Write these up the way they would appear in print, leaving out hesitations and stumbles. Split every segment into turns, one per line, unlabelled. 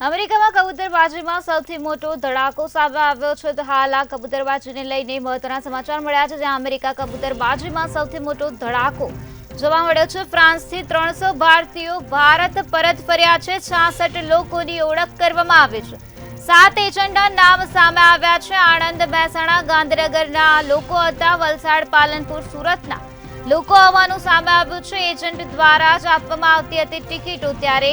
અમેરિકામાં કબૂતરબાજીમાં સૌથી મોટો ધડાકો સામે આવ્યો છે. તો હાલ આ કબૂતરબાજીને લઈને મહત્વના સમાચાર મળ્યા છે, જ્યાં અમેરિકા કબૂતરબાજીમાં સૌથી મોટો ધડાકો જોવા મળ્યો છે. ફ્રાન્સથી 300 ભારતીયો ભારત પરત ફર્યા છે. 66 લોકોની ઓળખ કરવામાં આવી છે. 7 એજન્ટના નામ સામે આવ્યા છે. આણંદ, મહેસાણા, ગાંધીનગરના લોકો હતા. વલસાડ, પાલનપુર, સુરતના લોકો આવવાનું સામે આવ્યું છે. એજન્ટ દ્વારા જ આપવામાં આવતી હતી ટિકિટો. ત્યારે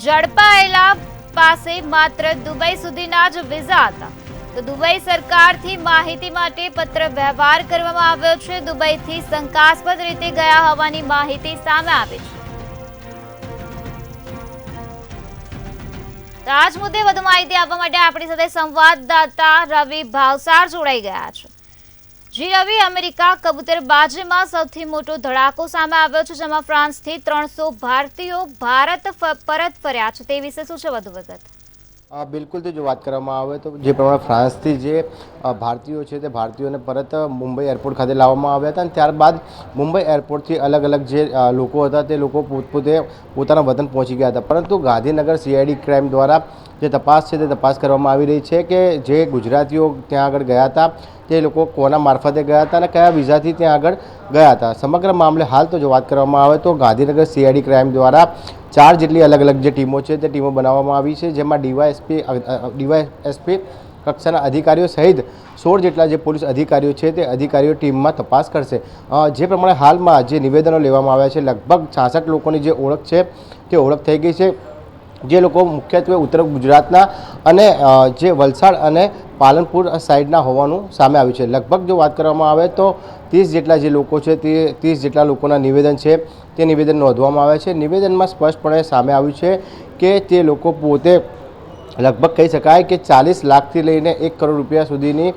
ઝડપાયેલા પાસે માત્ર દુબઈ સુધીના જ વિઝા હતા. તો દુબઈ સરકારથી માહિતી માટે પત્ર વ્યવહાર કરવામાં આવ્યો છે. દુબઈથી શંકાસ્પદ રીતે ગયા હોવાની માહિતી સામે આવી છે. તો આજ મુદ્દે વધુ માહિતી આપવા માટે આપણી સાથે સંવાદદાતા રવિ ભાવસાર જોડાઈ ગયા છે. જી રવિ, અમેરિકા કબૂતરબાજીમાં સૌથી મોટો ધડાકો સામે આવ્યો છે, જેમાં ફ્રાન્સથી 300 ભારતીયો ભારત પરત ફર્યા છે. તે વિશે શું છે વધુ વિગત?
બિલકુલ, તો જો વાત કરવામાં આવે તો જે પ્રમાણે ફ્રાન્સથી જે ભારતીયો છે તે ભારતીયોને પરત મુંબઈ એરપોર્ટ ખાતે લાવવામાં આવ્યા હતા, અને ત્યારબાદ મુંબઈ એરપોર્ટથી અલગ અલગ જે લોકો હતા તે લોકો પોતે પોતાના વતન પહોંચી ગયા હતા. પરંતુ ગાંધીનગર CID ક્રાઇમ દ્વારા જે તપાસ છે તે તપાસ કરવામાં આવી રહી છે કે જે ગુજરાતીઓ ત્યાં આગળ ગયા હતા તે લોકો કોના મારફતે ગયા હતા અને કયા વિઝાથી ત્યાં આગળ ગયા હતા. સમગ્ર મામલે હાલ તો જો વાત કરવામાં આવે તો ગાંધીનગર CID ક્રાઇમ દ્વારા 4 જેટલી અલગ અલગ જે ટીમો છે તે ટીમો બનાવવામાં આવી છે, જેમાં DYSP કક્ષાના અધિકારીઓ સહિત 16 જેટલા જે પોલીસ અધિકારીઓ છે તે અધિકારીઓ ટીમમાં તપાસ કરશે. જે પ્રમાણે હાલમાં જે નિવેદનો લેવામાં આવ્યા છે, લગભગ 66 લોકોની જે ઓળખ છે તે ઓળખ થઈ ગઈ છે. જે લોકો મુખ્યત્વે ઉત્તર ગુજરાતના અને જે વલસાડ અને પાલનપુર સાઈડના હોવાનું સામે આવ્યું છે. લગભગ જો વાત કરવામાં આવે તો 30 જેટલા જે લોકો છે તે 30 જેટલા લોકોના નિવેદન છે તે નિવેદન નોંધવામાં આવ્યા છે. નિવેદનમાં સ્પષ્ટપણે સામે આવ્યું છે કે તે લોકો પોતે લગભગ કહી શકાય કે 40 લાખથી લઈને 1 કરોડ રૂપિયા સુધીની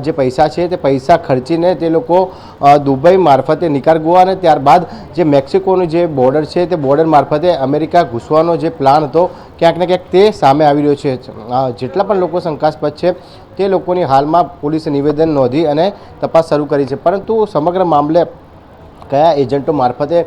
જે પૈસા છે તે પૈસા ખર્ચીને તે લોકો દુબઈ મારફતે નિકારાગુઆ અને ત્યારબાદ જે મેક્સિકોનું જે બોર્ડર છે તે બોર્ડર મારફતે અમેરિકા ઘૂસવાનો જે પ્લાન હતો ક્યાંક ને ક્યાંક તે સામે આવી રહ્યો છે. જેટલા પણ લોકો શંકાસ્પદ છે તે લોકોની હાલમાં પોલીસે નિવેદન નોંધી અને તપાસ શરૂ કરી છે. પરંતુ સમગ્ર મામલે કયા એજન્ટો મારફતે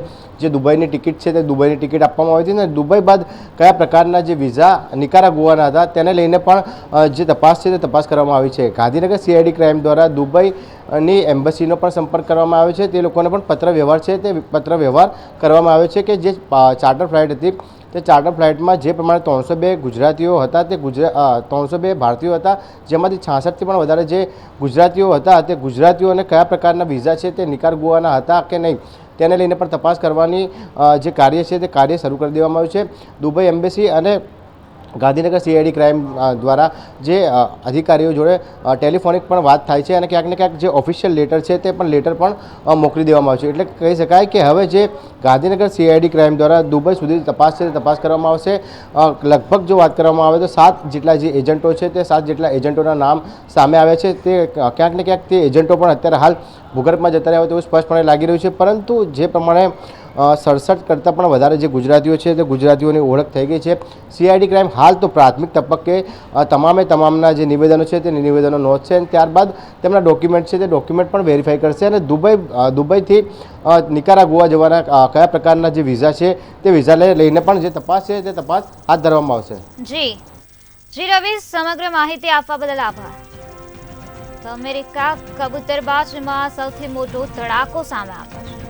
જે દુબઈની ટિકિટ છે તે દુબઈની ટિકિટ આપવામાં આવી હતી ને દુબઈ બાદ કયા પ્રકારના જે વિઝા નિકારાગુઆના હતા તેને લઈને પણ જે તપાસ છે તે તપાસ કરવામાં આવી છે. ગાંધીનગર CID ક્રાઇમ દ્વારા દુબઈની એમ્બસીનો પણ સંપર્ક કરવામાં આવ્યો છે. તે લોકોને પણ પત્ર વ્યવહાર છે તે પત્ર વ્યવહાર કરવામાં આવ્યો છે કે જે ચાર્ટર ફ્લાઇટ હતી તે ચાર્ટર ફ્લાઇટમાં જે પ્રમાણે 302 ગુજરાતીઓ હતા તે 302 ભારતીયો હતા, જેમાંથી 66થી પણ વધારે જે ગુજરાતીઓ હતા તે ગુજરાતીઓને કયા પ્રકારના વિઝા છે તે નિકારાગુઆના હતા કે નહીં તેને લઈને પણ તપાસ કરવાની જે કાર્ય છે તે કાર્ય શરૂ કરી દેવામાં આવ્યું છે. દુબઈ એમ્બેસી અને ગાંધીનગર CID ક્રાઇમ દ્વારા જે અધિકારીઓ જોડે ટેલિફોનિક પણ વાત થાય છે અને ક્યાંક ને ક્યાંક જે ઓફિશિયલ લેટર છે તે પણ લેટર પણ મોકલી દેવામાં આવશે. એટલે કહી શકાય કે હવે જે ગાંધીનગર CID ક્રાઇમ દ્વારા દુબઈ સુધી તપાસ છે તે તપાસ કરવામાં આવશે. લગભગ જો વાત કરવામાં આવે તો 7 જેટલા જે એજન્ટો છે તે 7 જેટલા એજન્ટોના નામ સામે આવ્યા છે. તે ક્યાંક ને ક્યાંક તે એજન્ટો પણ અત્યારે હાલ ભૂગર્ભમાં જતા રહ્યા હોય તેવું સ્પષ્ટપણે લાગી રહ્યું છે. પરંતુ જે પ્રમાણે 67 કરતાં પણ વધારે જે ગુજરાતીઓ છે તે ગુજરાતીઓની ઓળખ થઈ ગઈ છે. CID ક્રાઇમ હાલ તો પ્રાથમિક તબક્કે તમામના જે નિવેદનો છે તે નિવેદનો નોંધશે અને ત્યારબાદ તેમના ડોક્યુમેન્ટ છે તે ડોક્યુમેન્ટ પણ વેરીફાઈ કરશે અને દુબઈથી નિકારાગુઆ જવાના કયા પ્રકારના જે વિઝા છે તે વિઝા લઈને પણ જે તપાસ છે તે તપાસ હાથ ધરવામાં આવશે.
જી રવિ, સમગ્ર માહિતી આપવા બદલ આભાર. તો અમેરિકા કબૂતરબાજીમાં સૌથી મોટો ધડાકો સામે આવ્યો છે.